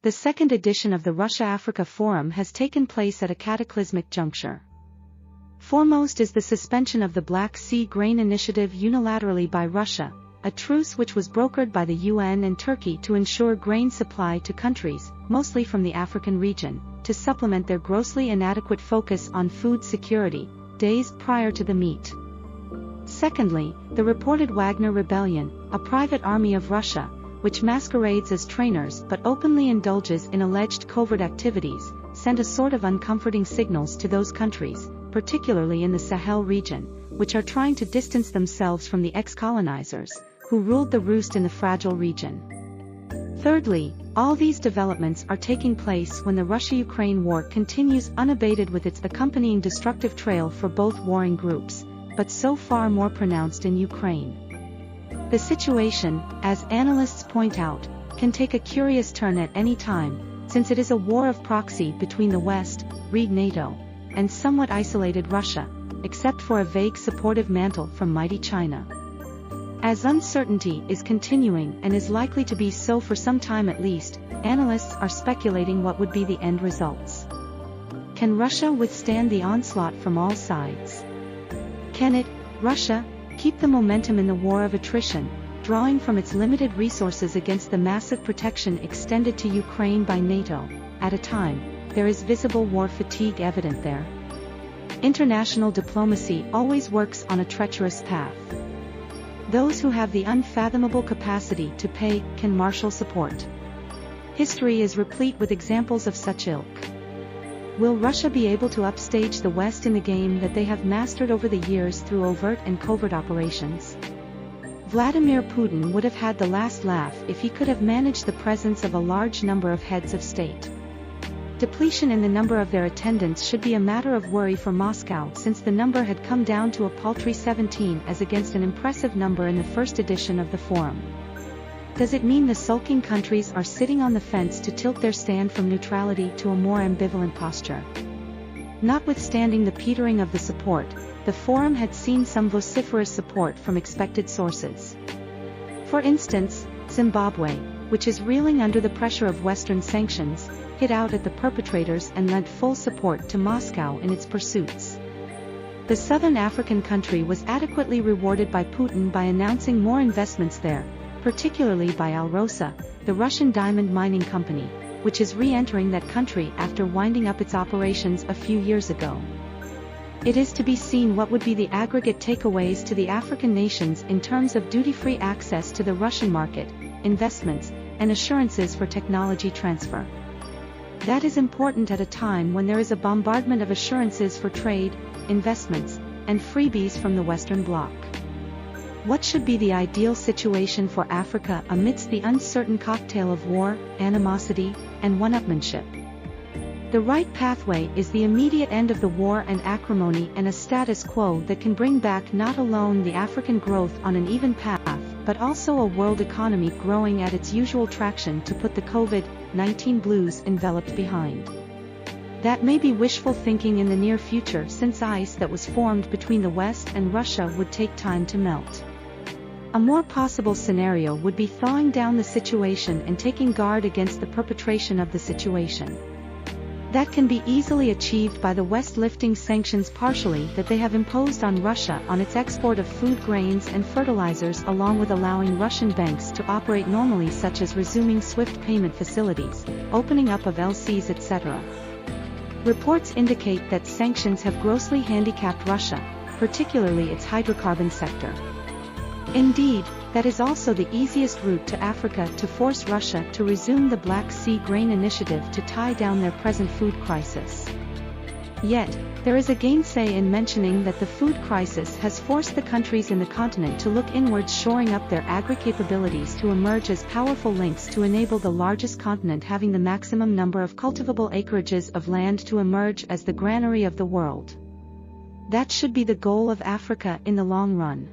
The second edition of the Russia-Africa Forum has taken place at a cataclysmic juncture. Foremost is the suspension of the Black Sea Grain Initiative unilaterally by Russia, a truce which was brokered by the UN and Turkey to ensure grain supply to countries, mostly from the African region, to supplement their grossly inadequate focus on food security, days prior to the meet. Secondly, the reported Wagner Rebellion, a private army of Russia, which masquerades as trainers but openly indulges in alleged covert activities, sent a sort of uncomforting signals to those countries, particularly in the Sahel region, which are trying to distance themselves from the ex-colonizers, who ruled the roost in the fragile region. Thirdly, all these developments are taking place when the Russia-Ukraine war continues unabated with its accompanying destructive trail for both warring groups, but so far more pronounced in Ukraine. The situation, as analysts point out, can take a curious turn at any time, since it is a war of proxy between the West, read NATO, and somewhat isolated Russia, except for a vague supportive mantle from mighty China. As uncertainty is continuing and is likely to be so for some time at least, analysts are speculating what would be the end results. Can Russia withstand the onslaught from all sides? Can it, Russia, keep the momentum in the war of attrition, drawing from its limited resources against the massive protection extended to Ukraine by NATO, at a time there is visible war fatigue evident there? International diplomacy always works on a treacherous path. Those who have the unfathomable capacity to pay can marshal support. History is replete with examples of such ilk. Will Russia be able to upstage the West in the game that they have mastered over the years through overt and covert operations? Vladimir Putin would have had the last laugh if he could have managed the presence of a large number of heads of state. Depletion in the number of their attendants should be a matter of worry for Moscow, since the number had come down to a paltry 17 as against an impressive number in the first edition of the forum. Does it mean the sulking countries are sitting on the fence to tilt their stand from neutrality to a more ambivalent posture? Notwithstanding the petering of the support, the forum had seen some vociferous support from expected sources. For instance, Zimbabwe, which is reeling under the pressure of Western sanctions, hit out at the perpetrators and lent full support to Moscow in its pursuits. The southern African country was adequately rewarded by Putin by announcing more investments there, particularly by Alrosa, the Russian diamond mining company, which is re-entering that country after winding up its operations a few years ago. It is to be seen what would be the aggregate takeaways to the African nations in terms of duty-free access to the Russian market, investments, and assurances for technology transfer. That is important at a time when there is a bombardment of assurances for trade, investments, and freebies from the Western Bloc. What should be the ideal situation for Africa amidst the uncertain cocktail of war, animosity, and one-upmanship? The right pathway is the immediate end of the war and acrimony and a status quo that can bring back not alone the African growth on an even path, but also a world economy growing at its usual traction to put the COVID-19 blues enveloped behind. That may be wishful thinking in the near future, since ice that was formed between the West and Russia would take time to melt. A more possible scenario would be thawing down the situation and taking guard against the perpetration of the situation. That can be easily achieved by the West lifting sanctions partially that they have imposed on Russia on its export of food grains and fertilizers, along with allowing Russian banks to operate normally, such as resuming SWIFT payment facilities, opening up of LCs, etc. Reports indicate that sanctions have grossly handicapped Russia, particularly its hydrocarbon sector. Indeed, that is also the easiest route to Africa to force Russia to resume the Black Sea Grain Initiative to tie down their present food crisis. Yet, there is a gainsay in mentioning that the food crisis has forced the countries in the continent to look inwards, shoring up their agri-capabilities to emerge as powerful links to enable the largest continent having the maximum number of cultivable acreages of land to emerge as the granary of the world. That should be the goal of Africa in the long run.